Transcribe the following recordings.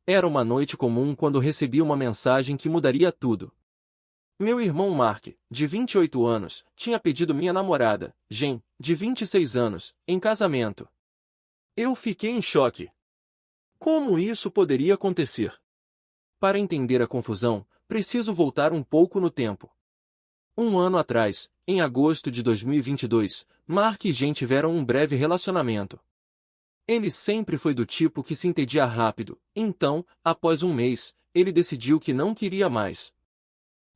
Era uma noite comum quando recebi uma mensagem que mudaria tudo. Meu irmão Mark, de 28 anos, tinha pedido minha namorada, Jen, de 26 anos, em casamento. Eu fiquei em choque. Como isso poderia acontecer? Para entender a confusão, preciso voltar um pouco no tempo. Um ano atrás, em agosto de 2022, Mark e Jen tiveram um breve relacionamento. Ele sempre foi do tipo que se entendia rápido, então, após um mês, ele decidiu que não queria mais.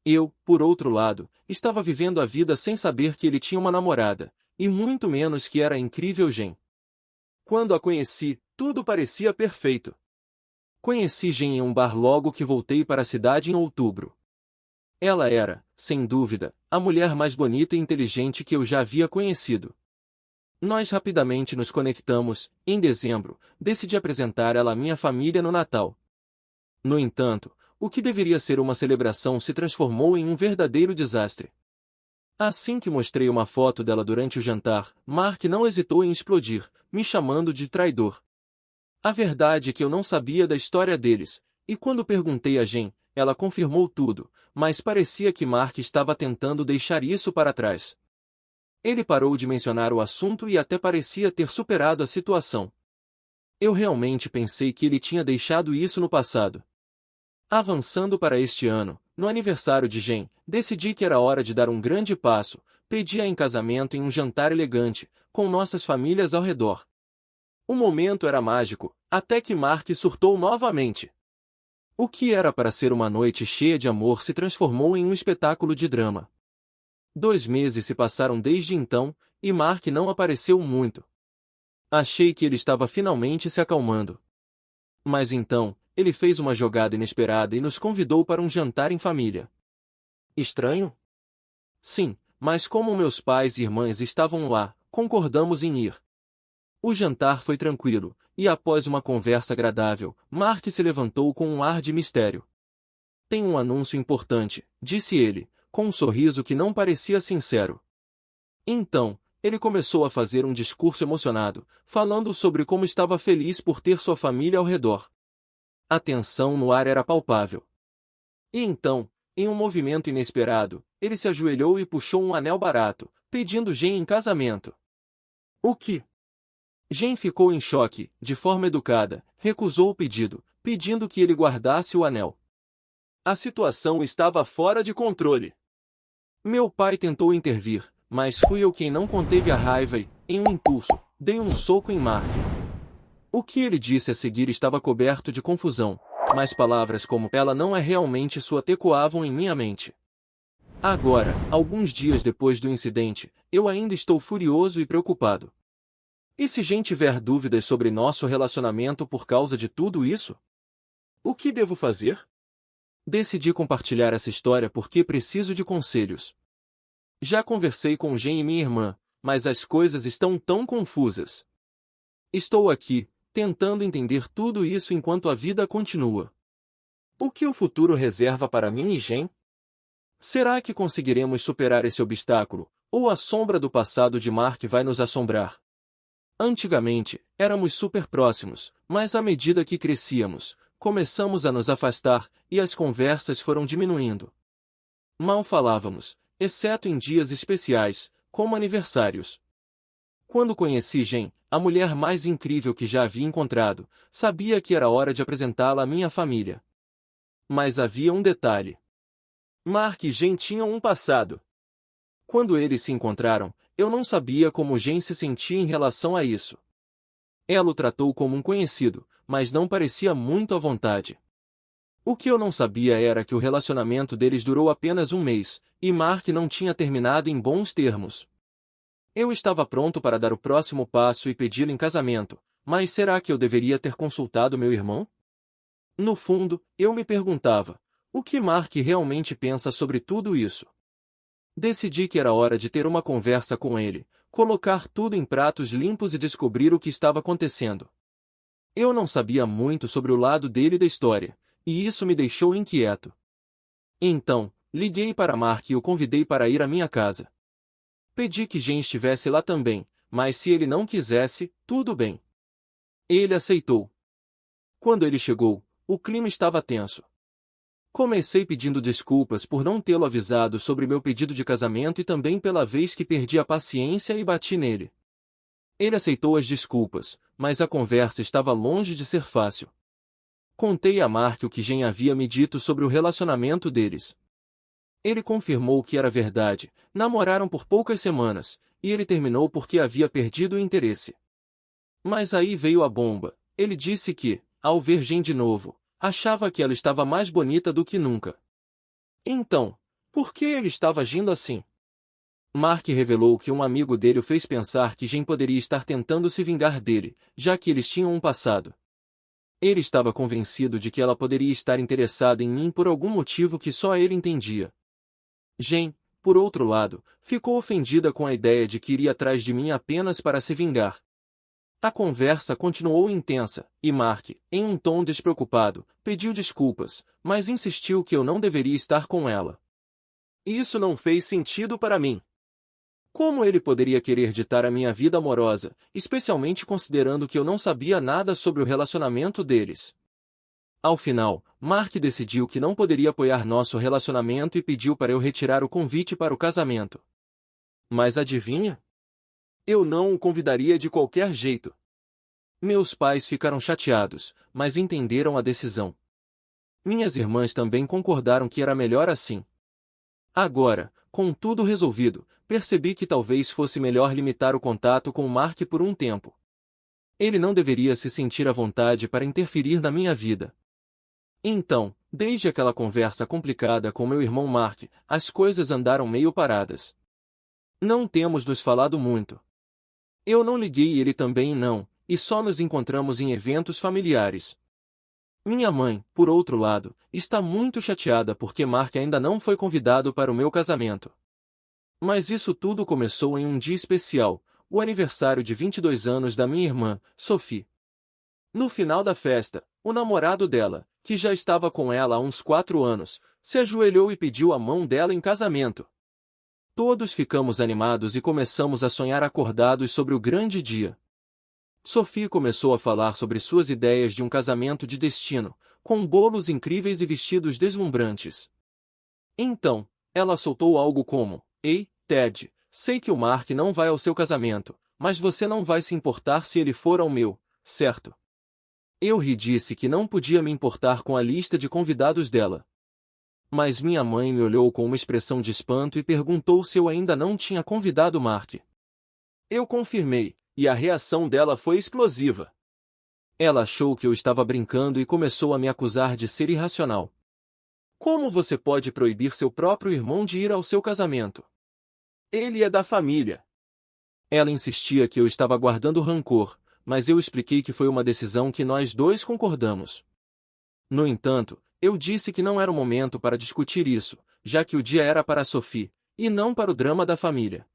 Eu, por outro lado, estava vivendo a vida sem saber que ele tinha uma namorada, e muito menos que era a incrível Jen. Quando a conheci, tudo parecia perfeito. Conheci Jen em um bar logo que voltei para a cidade em outubro. Ela era, sem dúvida, a mulher mais bonita e inteligente que eu já havia conhecido. Nós rapidamente nos conectamos. Em dezembro, decidi apresentar ela à minha família no Natal. No entanto, o que deveria ser uma celebração se transformou em um verdadeiro desastre. Assim que mostrei uma foto dela durante o jantar, Mark não hesitou em explodir, me chamando de traidor. A verdade é que eu não sabia da história deles, e quando perguntei a Jen, ela confirmou tudo, mas parecia que Mark estava tentando deixar isso para trás. Ele parou de mencionar o assunto e até parecia ter superado a situação. Eu realmente pensei que ele tinha deixado isso no passado. Avançando para este ano, no aniversário de Jen, decidi que era hora de dar um grande passo, pedi-a em casamento em um jantar elegante, com nossas famílias ao redor. O momento era mágico, até que Mark surtou novamente. O que era para ser uma noite cheia de amor se transformou em um espetáculo de drama. 2 meses se passaram desde então, e Mark não apareceu muito. Achei que ele estava finalmente se acalmando. Mas então, ele fez uma jogada inesperada e nos convidou para um jantar em família. Estranho? Sim, mas como meus pais e irmãs estavam lá, concordamos em ir. O jantar foi tranquilo, e após uma conversa agradável, Mark se levantou com um ar de mistério. Tem um anúncio importante, disse ele, com um sorriso que não parecia sincero. Então, ele começou a fazer um discurso emocionado, falando sobre como estava feliz por ter sua família ao redor. A tensão no ar era palpável. E então, em um movimento inesperado, ele se ajoelhou e puxou um anel barato, pedindo Jen em casamento. O que? Jen ficou em choque, de forma educada, recusou o pedido, pedindo que ele guardasse o anel. A situação estava fora de controle. Meu pai tentou intervir, mas fui eu quem não conteve a raiva e, em um impulso, dei um soco em Mark. O que ele disse a seguir estava coberto de confusão, mas palavras como "ela não é realmente sua" ecoavam em minha mente. Agora, alguns dias depois do incidente, eu ainda estou furioso e preocupado. E se Jen tiver dúvidas sobre nosso relacionamento por causa de tudo isso? O que devo fazer? Decidi compartilhar essa história porque preciso de conselhos. Já conversei com Jen e minha irmã, mas as coisas estão tão confusas. Estou aqui, tentando entender tudo isso enquanto a vida continua. O que o futuro reserva para mim e Jen? Será que conseguiremos superar esse obstáculo, ou a sombra do passado de Mark vai nos assombrar? Antigamente, éramos super próximos, mas à medida que crescíamos, começamos a nos afastar, e as conversas foram diminuindo. Mal falávamos, exceto em dias especiais, como aniversários. Quando conheci Jen, a mulher mais incrível que já havia encontrado, sabia que era hora de apresentá-la à minha família. Mas havia um detalhe. Mark e Jen tinham um passado. Quando eles se encontraram, eu não sabia como Jen se sentia em relação a isso. Ela o tratou como um conhecido, mas não parecia muito à vontade. O que eu não sabia era que o relacionamento deles durou apenas um mês, e Mark não tinha terminado em bons termos. Eu estava pronto para dar o próximo passo e pedi-lo em casamento, mas será que eu deveria ter consultado meu irmão? No fundo, eu me perguntava, o que Mark realmente pensa sobre tudo isso? Decidi que era hora de ter uma conversa com ele, colocar tudo em pratos limpos e descobrir o que estava acontecendo. Eu não sabia muito sobre o lado dele da história, e isso me deixou inquieto. Então, liguei para Mark e o convidei para ir à minha casa. Pedi que Jen estivesse lá também, mas se ele não quisesse, tudo bem. Ele aceitou. Quando ele chegou, o clima estava tenso. Comecei pedindo desculpas por não tê-lo avisado sobre meu pedido de casamento e também pela vez que perdi a paciência e bati nele. Ele aceitou as desculpas, mas a conversa estava longe de ser fácil. Contei a Mark o que Jen havia me dito sobre o relacionamento deles. Ele confirmou que era verdade, namoraram por poucas semanas, e ele terminou porque havia perdido o interesse. Mas aí veio a bomba. Ele disse que, ao ver Jen de novo, achava que ela estava mais bonita do que nunca. Então, por que ele estava agindo assim? Mark revelou que um amigo dele o fez pensar que Jen poderia estar tentando se vingar dele, já que eles tinham um passado. Ele estava convencido de que ela poderia estar interessada em mim por algum motivo que só ele entendia. Jen, por outro lado, ficou ofendida com a ideia de que iria atrás de mim apenas para se vingar. A conversa continuou intensa, e Mark, em um tom despreocupado, pediu desculpas, mas insistiu que eu não deveria estar com ela. Isso não fez sentido para mim. Como ele poderia querer ditar a minha vida amorosa, especialmente considerando que eu não sabia nada sobre o relacionamento deles? Ao final, Mark decidiu que não poderia apoiar nosso relacionamento e pediu para eu retirar o convite para o casamento. Mas adivinha? Eu não o convidaria de qualquer jeito. Meus pais ficaram chateados, mas entenderam a decisão. Minhas irmãs também concordaram que era melhor assim. Agora, com tudo resolvido, percebi que talvez fosse melhor limitar o contato com Mark por um tempo. Ele não deveria se sentir à vontade para interferir na minha vida. Então, desde aquela conversa complicada com meu irmão Mark, as coisas andaram meio paradas. Não temos nos falado muito. Eu não liguei e ele também não, e só nos encontramos em eventos familiares. Minha mãe, por outro lado, está muito chateada porque Mark ainda não foi convidado para o meu casamento. Mas isso tudo começou em um dia especial, o aniversário de 22 anos da minha irmã, Sophie. No final da festa, o namorado dela, que já estava com ela há uns 4 anos, se ajoelhou e pediu a mão dela em casamento. Todos ficamos animados e começamos a sonhar acordados sobre o grande dia. Sophie começou a falar sobre suas ideias de um casamento de destino, com bolos incríveis e vestidos deslumbrantes. Então, ela soltou algo como: "Ei, Ted, sei que o Mark não vai ao seu casamento, mas você não vai se importar se ele for ao meu, certo?" Eu ri e disse que não podia me importar com a lista de convidados dela. Mas minha mãe me olhou com uma expressão de espanto e perguntou se eu ainda não tinha convidado Mark. Eu confirmei, e a reação dela foi explosiva. Ela achou que eu estava brincando e começou a me acusar de ser irracional. Como você pode proibir seu próprio irmão de ir ao seu casamento? Ele é da família. Ela insistia que eu estava guardando rancor, mas eu expliquei que foi uma decisão que nós dois concordamos. No entanto, eu disse que não era o momento para discutir isso, já que o dia era para Sophie, e não para o drama da família.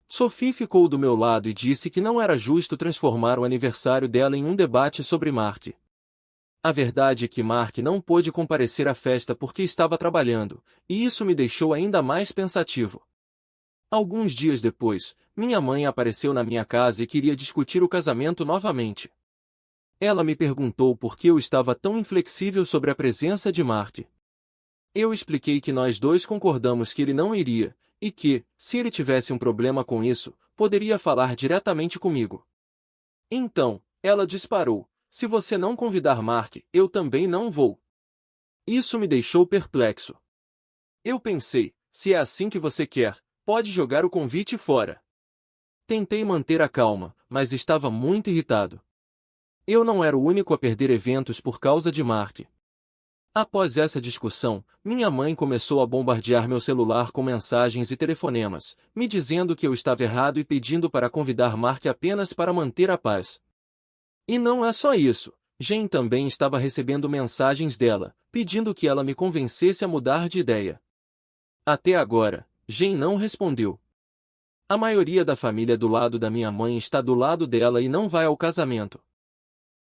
Sophie ficou do meu lado e disse que não era justo transformar o aniversário dela em um debate sobre Mark. A verdade é que Mark não pôde comparecer à festa porque estava trabalhando, e isso me deixou ainda mais pensativo. Alguns dias depois, minha mãe apareceu na minha casa e queria discutir o casamento novamente. Ela me perguntou por que eu estava tão inflexível sobre a presença de Mark. Eu expliquei que nós dois concordamos que ele não iria, e que, se ele tivesse um problema com isso, poderia falar diretamente comigo. Então, ela disparou: "Se você não convidar Mark, eu também não vou." Isso me deixou perplexo. Eu pensei: se é assim que você quer, pode jogar o convite fora. Tentei manter a calma, mas estava muito irritado. Eu não era o único a perder eventos por causa de Mark. Após essa discussão, minha mãe começou a bombardear meu celular com mensagens e telefonemas, me dizendo que eu estava errado e pedindo para convidar Mark apenas para manter a paz. E não é só isso. Jen também estava recebendo mensagens dela, pedindo que ela me convencesse a mudar de ideia. Até agora, Jen não respondeu. A maioria da família do lado da minha mãe está do lado dela e não vai ao casamento.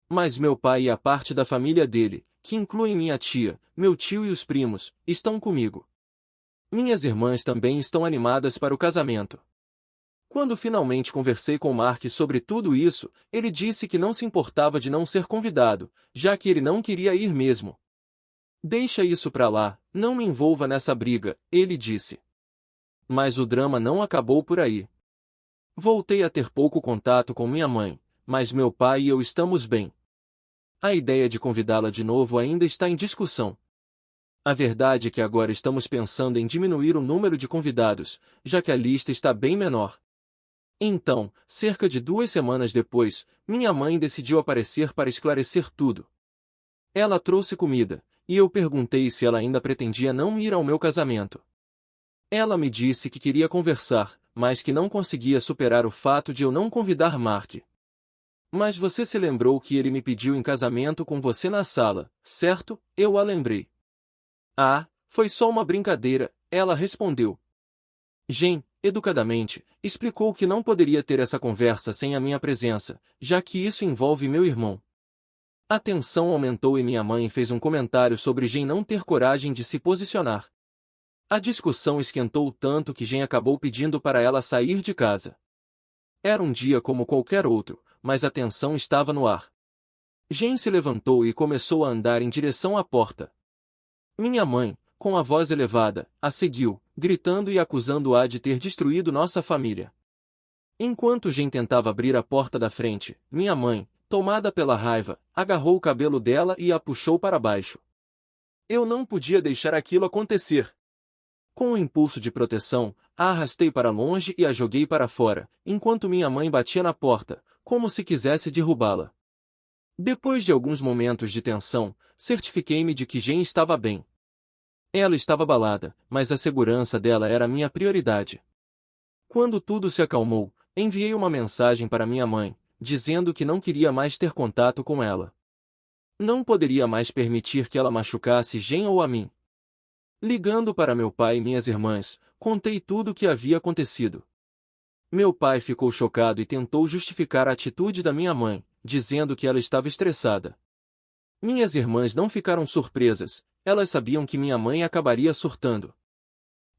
Mas meu pai e a parte da família dele, que inclui minha tia, meu tio e os primos, estão comigo. Minhas irmãs também estão animadas para o casamento. Quando finalmente conversei com Mark sobre tudo isso, ele disse que não se importava de não ser convidado, já que ele não queria ir mesmo. Deixa isso pra lá, não me envolva nessa briga, ele disse. Mas o drama não acabou por aí. Voltei a ter pouco contato com minha mãe, mas meu pai e eu estamos bem. A ideia de convidá-la de novo ainda está em discussão. A verdade é que agora estamos pensando em diminuir o número de convidados, já que a lista está bem menor. Então, cerca de 2 semanas depois, minha mãe decidiu aparecer para esclarecer tudo. Ela trouxe comida, e eu perguntei se ela ainda pretendia não ir ao meu casamento. Ela me disse que queria conversar, mas que não conseguia superar o fato de eu não convidar Mark. Mas você se lembrou que ele me pediu em casamento com você na sala, certo? Eu a lembrei. Ah, foi só uma brincadeira, ela respondeu. Jen, educadamente, explicou que não poderia ter essa conversa sem a minha presença, já que isso envolve meu irmão. A tensão aumentou e minha mãe fez um comentário sobre Jen não ter coragem de se posicionar. A discussão esquentou tanto que Jen acabou pedindo para ela sair de casa. Era um dia como qualquer outro, mas a tensão estava no ar. Jen se levantou e começou a andar em direção à porta. Minha mãe, com a voz elevada, a seguiu, gritando e acusando-a de ter destruído nossa família. Enquanto Jen tentava abrir a porta da frente, minha mãe, tomada pela raiva, agarrou o cabelo dela e a puxou para baixo. Eu não podia deixar aquilo acontecer. Com um impulso de proteção, a arrastei para longe e a joguei para fora, enquanto minha mãe batia na porta, como se quisesse derrubá-la. Depois de alguns momentos de tensão, certifiquei-me de que Jen estava bem. Ela estava abalada, mas a segurança dela era minha prioridade. Quando tudo se acalmou, enviei uma mensagem para minha mãe, dizendo que não queria mais ter contato com ela. Não poderia mais permitir que ela machucasse Jen ou a mim. Ligando para meu pai e minhas irmãs, contei tudo o que havia acontecido. Meu pai ficou chocado e tentou justificar a atitude da minha mãe, dizendo que ela estava estressada. Minhas irmãs não ficaram surpresas, elas sabiam que minha mãe acabaria surtando.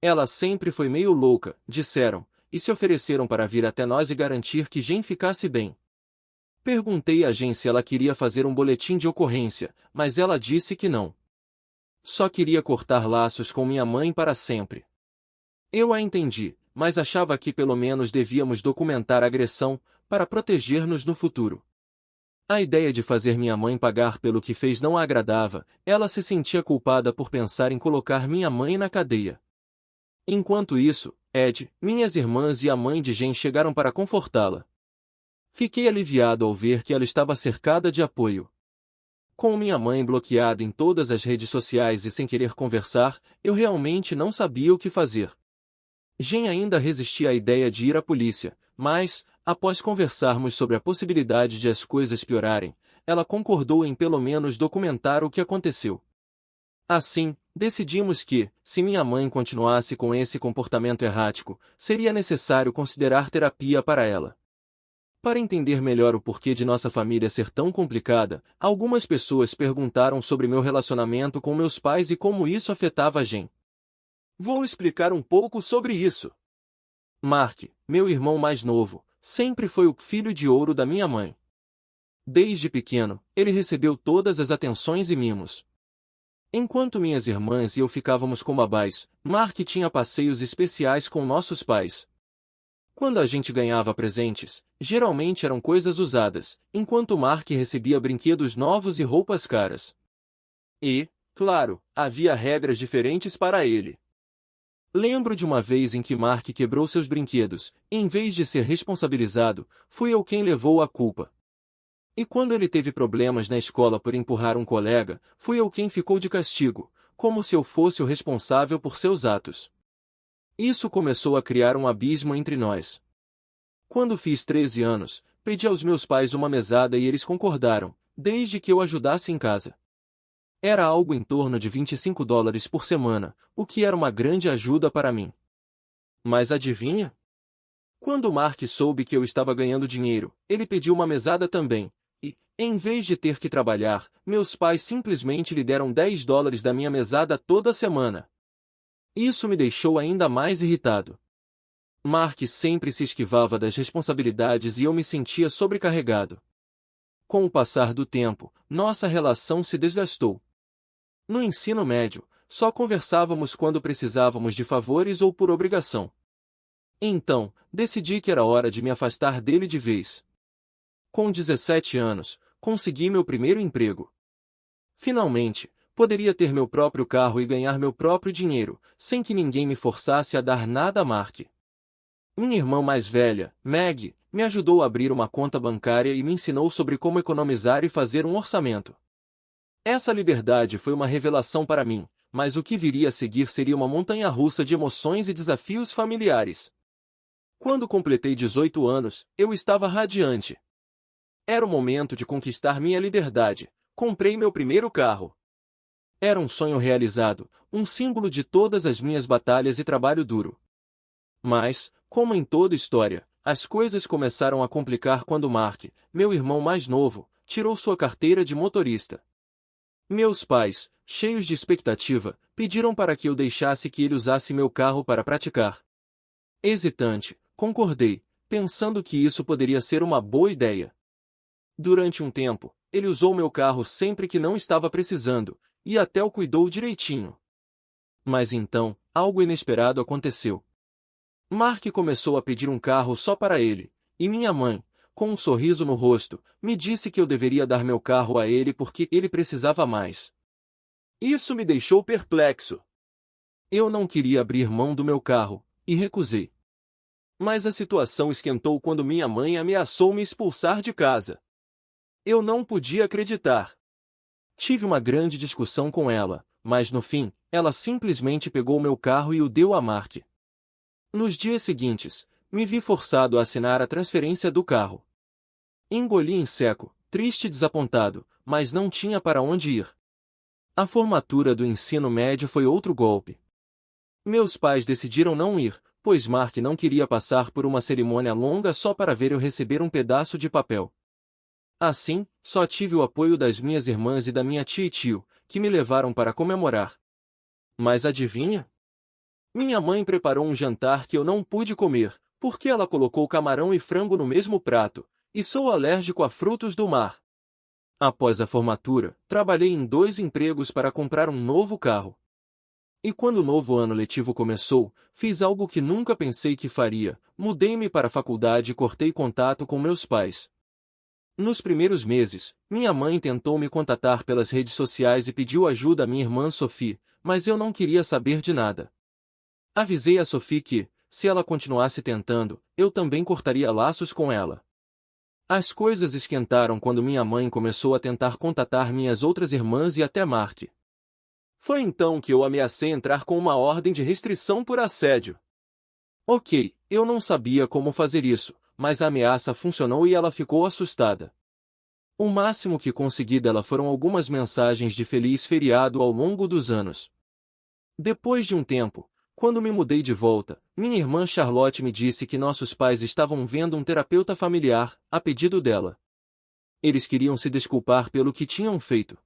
Ela sempre foi meio louca, disseram, e se ofereceram para vir até nós e garantir que Jen ficasse bem. Perguntei a Jen se ela queria fazer um boletim de ocorrência, mas ela disse que não. Só queria cortar laços com minha mãe para sempre. Eu a entendi, mas achava que pelo menos devíamos documentar a agressão, para proteger-nos no futuro. A ideia de fazer minha mãe pagar pelo que fez não a agradava, ela se sentia culpada por pensar em colocar minha mãe na cadeia. Enquanto isso, Ed, minhas irmãs e a mãe de Jen chegaram para confortá-la. Fiquei aliviado ao ver que ela estava cercada de apoio. Com minha mãe bloqueada em todas as redes sociais e sem querer conversar, eu realmente não sabia o que fazer. Jen ainda resistia à ideia de ir à polícia, mas, após conversarmos sobre a possibilidade de as coisas piorarem, ela concordou em pelo menos documentar o que aconteceu. Assim, decidimos que, se minha mãe continuasse com esse comportamento errático, seria necessário considerar terapia para ela. Para entender melhor o porquê de nossa família ser tão complicada, algumas pessoas perguntaram sobre meu relacionamento com meus pais e como isso afetava a Jen. Vou explicar um pouco sobre isso. Mark, meu irmão mais novo, sempre foi o filho de ouro da minha mãe. Desde pequeno, ele recebeu todas as atenções e mimos. Enquanto minhas irmãs e eu ficávamos com babás, Mark tinha passeios especiais com nossos pais. Quando a gente ganhava presentes, geralmente eram coisas usadas, enquanto Mark recebia brinquedos novos e roupas caras. E, claro, havia regras diferentes para ele. Lembro de uma vez em que Mark quebrou seus brinquedos, e em vez de ser responsabilizado, fui eu quem levou a culpa. E quando ele teve problemas na escola por empurrar um colega, fui eu quem ficou de castigo, como se eu fosse o responsável por seus atos. Isso começou a criar um abismo entre nós. Quando fiz 13 anos, pedi aos meus pais uma mesada e eles concordaram, desde que eu ajudasse em casa. Era algo em torno de $25 por semana, o que era uma grande ajuda para mim. Mas adivinha? Quando Mark soube que eu estava ganhando dinheiro, ele pediu uma mesada também, e, em vez de ter que trabalhar, meus pais simplesmente lhe deram $10 da minha mesada toda semana. Isso me deixou ainda mais irritado. Mark sempre se esquivava das responsabilidades e eu me sentia sobrecarregado. Com o passar do tempo, nossa relação se desgastou. No ensino médio, só conversávamos quando precisávamos de favores ou por obrigação. Então, decidi que era hora de me afastar dele de vez. Com 17 anos, consegui meu primeiro emprego. Finalmente, poderia ter meu próprio carro e ganhar meu próprio dinheiro, sem que ninguém me forçasse a dar nada a Mark. Minha irmã mais velha, Meg, me ajudou a abrir uma conta bancária e me ensinou sobre como economizar e fazer um orçamento. Essa liberdade foi uma revelação para mim, mas o que viria a seguir seria uma montanha-russa de emoções e desafios familiares. Quando completei 18 anos, eu estava radiante. Era o momento de conquistar minha liberdade. Comprei meu primeiro carro. Era um sonho realizado, um símbolo de todas as minhas batalhas e trabalho duro. Mas, como em toda história, as coisas começaram a complicar quando Mark, meu irmão mais novo, tirou sua carteira de motorista. Meus pais, cheios de expectativa, pediram para que eu deixasse que ele usasse meu carro para praticar. Hesitante, concordei, pensando que isso poderia ser uma boa ideia. Durante um tempo, ele usou meu carro sempre que não estava precisando, e até o cuidou direitinho. Mas então, algo inesperado aconteceu. Mark começou a pedir um carro só para ele, e minha mãe, com um sorriso no rosto, me disse que eu deveria dar meu carro a ele porque ele precisava mais. Isso me deixou perplexo. Eu não queria abrir mão do meu carro, e recusei. Mas a situação esquentou quando minha mãe ameaçou me expulsar de casa. Eu não podia acreditar. Tive uma grande discussão com ela, mas no fim, ela simplesmente pegou meu carro e o deu a Mark. Nos dias seguintes, me vi forçado a assinar a transferência do carro. Engoli em seco, triste e desapontado, mas não tinha para onde ir. A formatura do ensino médio foi outro golpe. Meus pais decidiram não ir, pois Mark não queria passar por uma cerimônia longa só para ver eu receber um pedaço de papel. Assim, só tive o apoio das minhas irmãs e da minha tia e tio, que me levaram para comemorar. Mas adivinha? Minha mãe preparou um jantar que eu não pude comer, porque ela colocou camarão e frango no mesmo prato, e sou alérgico a frutos do mar. Após a formatura, trabalhei em 2 empregos para comprar um novo carro. E quando o novo ano letivo começou, fiz algo que nunca pensei que faria, mudei-me para a faculdade e cortei contato com meus pais. Nos primeiros meses, minha mãe tentou me contatar pelas redes sociais e pediu ajuda à minha irmã Sophie, mas eu não queria saber de nada. Avisei a Sophie que, se ela continuasse tentando, eu também cortaria laços com ela. As coisas esquentaram quando minha mãe começou a tentar contatar minhas outras irmãs e até Mark. Foi então que eu ameacei entrar com uma ordem de restrição por assédio. Ok, eu não sabia como fazer isso, mas a ameaça funcionou e ela ficou assustada. O máximo que consegui dela foram algumas mensagens de feliz feriado ao longo dos anos. Depois de um tempo, quando me mudei de volta, minha irmã Charlotte me disse que nossos pais estavam vendo um terapeuta familiar, a pedido dela. Eles queriam se desculpar pelo que tinham feito.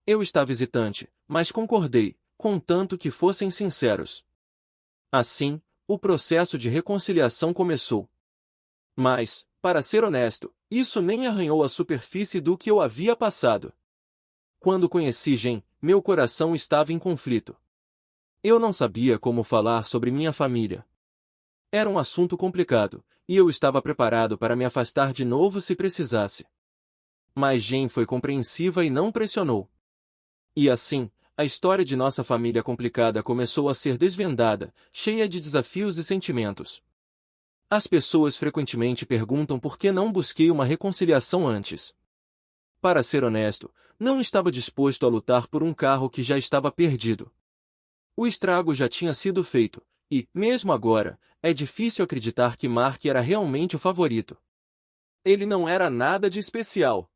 Eu estava hesitante, mas concordei, contanto que fossem sinceros. Assim, o processo de reconciliação começou. Mas, para ser honesto, isso nem arranhou a superfície do que eu havia passado. Quando conheci Jen, meu coração estava em conflito. Eu não sabia como falar sobre minha família. Era um assunto complicado, e eu estava preparado para me afastar de novo se precisasse. Mas Jen foi compreensiva e não pressionou. E assim, a história de nossa família complicada começou a ser desvendada, cheia de desafios e sentimentos. As pessoas frequentemente perguntam por que não busquei uma reconciliação antes. Para ser honesto, não estava disposto a lutar por um carro que já estava perdido. O estrago já tinha sido feito, e, mesmo agora, é difícil acreditar que Mark era realmente o favorito. Ele não era nada de especial.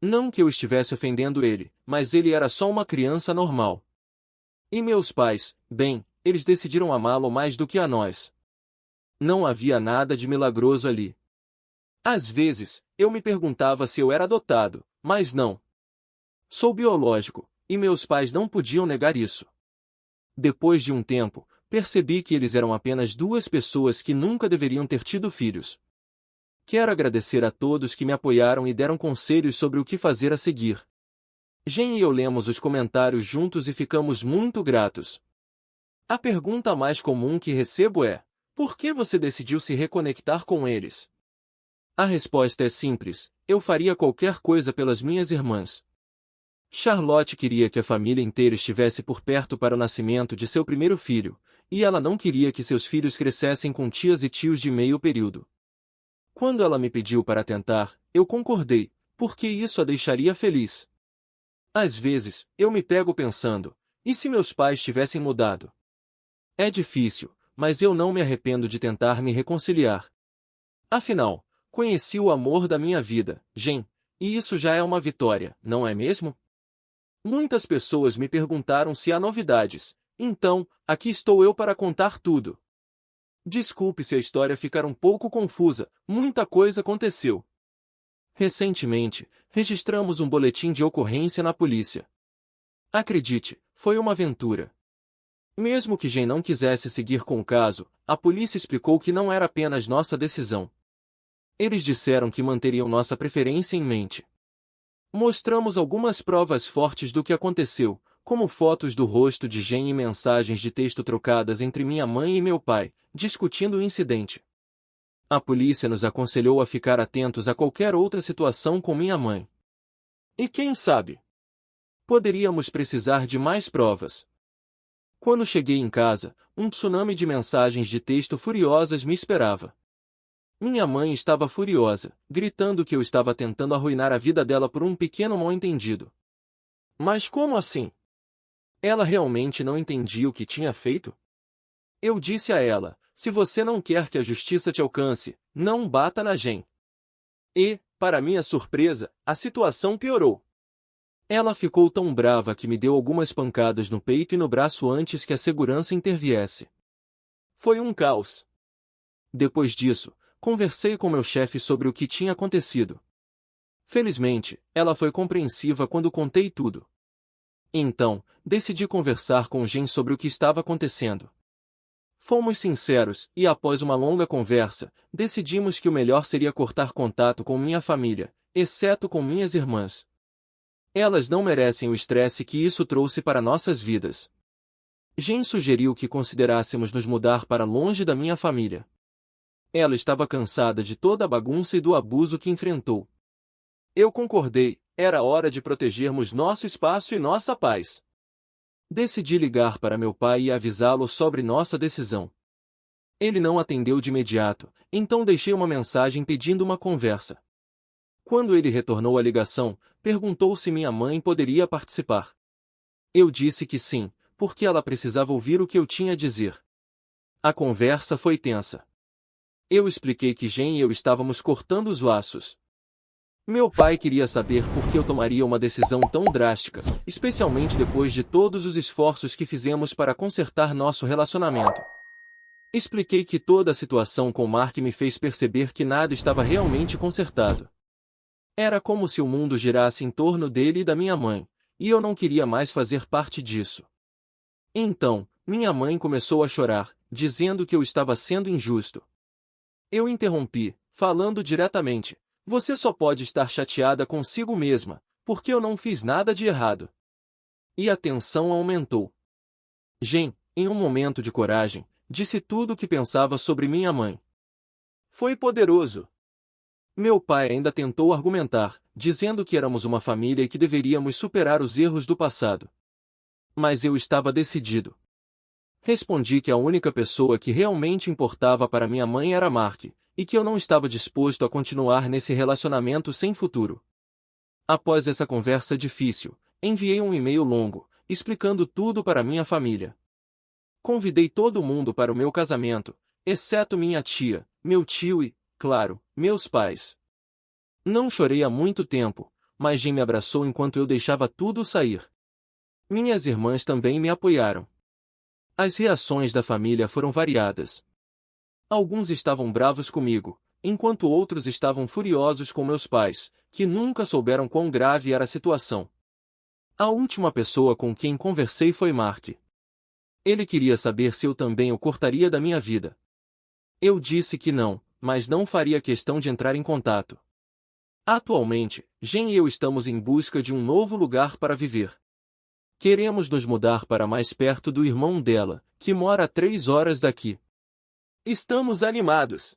Não que eu estivesse ofendendo ele, mas ele era só uma criança normal. E meus pais, bem, eles decidiram amá-lo mais do que a nós. Não havia nada de milagroso ali. Às vezes, eu me perguntava se eu era adotado, mas não. Sou biológico, e meus pais não podiam negar isso. Depois de um tempo, Percebi que eles eram apenas duas pessoas que nunca deveriam ter tido filhos. Quero agradecer a todos que me apoiaram e deram conselhos sobre o que fazer a seguir. Jen e eu lemos os comentários juntos e ficamos muito gratos. A pergunta mais comum que recebo é: por que você decidiu se reconectar com eles? A resposta é simples: eu faria qualquer coisa pelas minhas irmãs. Charlotte queria que a família inteira estivesse por perto para o nascimento de seu primeiro filho, e ela não queria que seus filhos crescessem com tias e tios de meio período. Quando ela me pediu para tentar, eu concordei, porque isso a deixaria feliz. Às vezes, eu me pego pensando: e se meus pais tivessem mudado? É difícil, mas eu não me arrependo de tentar me reconciliar. Afinal, conheci o amor da minha vida, Jen, e isso já é uma vitória, não é mesmo? Muitas pessoas me perguntaram se há novidades, então, aqui estou eu para contar tudo. Desculpe se a história ficar um pouco confusa, muita coisa aconteceu. Recentemente, registramos um boletim de ocorrência na polícia. Acredite, foi uma aventura. Mesmo que Jen não quisesse seguir com o caso, a polícia explicou que não era apenas nossa decisão. Eles disseram que manteriam nossa preferência em mente. Mostramos algumas provas fortes do que aconteceu, como fotos do rosto de Jen e mensagens de texto trocadas entre minha mãe e meu pai, discutindo o incidente. A polícia nos aconselhou a ficar atentos a qualquer outra situação com minha mãe. E quem sabe? Poderíamos precisar de mais provas. Quando cheguei em casa, um tsunami de mensagens de texto furiosas me esperava. Minha mãe estava furiosa, gritando que eu estava tentando arruinar a vida dela por um pequeno mal-entendido. Mas como assim? Ela realmente não entendia o que tinha feito? Eu disse a ela: se você não quer que a justiça te alcance, não bata na Jen. E, para minha surpresa, a situação piorou. Ela ficou tão brava que me deu algumas pancadas no peito e no braço antes que a segurança interviesse. Foi um caos. Depois disso, conversei com meu chefe sobre o que tinha acontecido. Felizmente, ela foi compreensiva quando contei tudo. Então, decidi conversar com Jen sobre o que estava acontecendo. Fomos sinceros, e após uma longa conversa, decidimos que o melhor seria cortar contato com minha família, exceto com minhas irmãs. Elas não merecem o estresse que isso trouxe para nossas vidas. Jen sugeriu que considerássemos nos mudar para longe da minha família. Ela estava cansada de toda a bagunça e do abuso que enfrentou. Eu concordei, era hora de protegermos nosso espaço e nossa paz. Decidi ligar para meu pai e avisá-lo sobre nossa decisão. Ele não atendeu de imediato, então deixei uma mensagem pedindo uma conversa. Quando ele retornou a ligação, perguntou se minha mãe poderia participar. Eu disse que sim, porque ela precisava ouvir o que eu tinha a dizer. A conversa foi tensa. Eu expliquei que Jen e eu estávamos cortando os laços. Meu pai queria saber por que eu tomaria uma decisão tão drástica, especialmente depois de todos os esforços que fizemos para consertar nosso relacionamento. Expliquei que toda a situação com Mark me fez perceber que nada estava realmente consertado. Era como se o mundo girasse em torno dele e da minha mãe, e eu não queria mais fazer parte disso. Então, minha mãe começou a chorar, dizendo que eu estava sendo injusto. Eu interrompi, falando diretamente: você só pode estar chateada consigo mesma, porque eu não fiz nada de errado. E a tensão aumentou. Jen, em um momento de coragem, disse tudo o que pensava sobre minha mãe. Foi poderoso. Meu pai ainda tentou argumentar, dizendo que éramos uma família e que deveríamos superar os erros do passado. Mas eu estava decidido. Respondi que a única pessoa que realmente importava para minha mãe era Mark, e que eu não estava disposto a continuar nesse relacionamento sem futuro. Após essa conversa difícil, enviei um e-mail longo, explicando tudo para minha família. Convidei todo mundo para o meu casamento, exceto minha tia, meu tio e, claro, meus pais. Não chorei há muito tempo, mas Jen me abraçou enquanto eu deixava tudo sair. Minhas irmãs também me apoiaram. As reações da família foram variadas. Alguns estavam bravos comigo, enquanto outros estavam furiosos com meus pais, que nunca souberam quão grave era a situação. A última pessoa com quem conversei foi Mark. Ele queria saber se eu também o cortaria da minha vida. Eu disse que não, mas não faria questão de entrar em contato. Atualmente, Jen e eu estamos em busca de um novo lugar para viver. Queremos nos mudar para mais perto do irmão dela, que mora a 3 horas daqui. Estamos animados.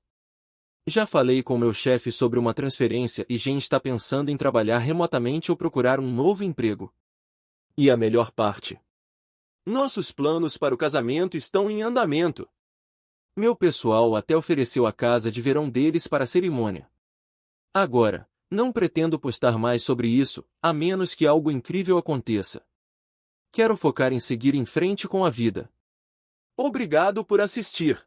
Já falei com meu chefe sobre uma transferência e Jen está pensando em trabalhar remotamente ou procurar um novo emprego. E a melhor parte: nossos planos para o casamento estão em andamento. Meu pessoal até ofereceu a casa de verão deles para a cerimônia. Agora, não pretendo postar mais sobre isso, a menos que algo incrível aconteça. Quero focar em seguir em frente com a vida. Obrigado por assistir.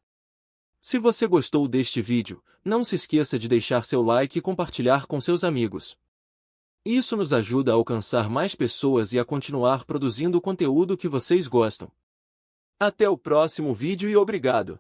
Se você gostou deste vídeo, não se esqueça de deixar seu like e compartilhar com seus amigos. Isso nos ajuda a alcançar mais pessoas e a continuar produzindo o conteúdo que vocês gostam. Até o próximo vídeo e obrigado!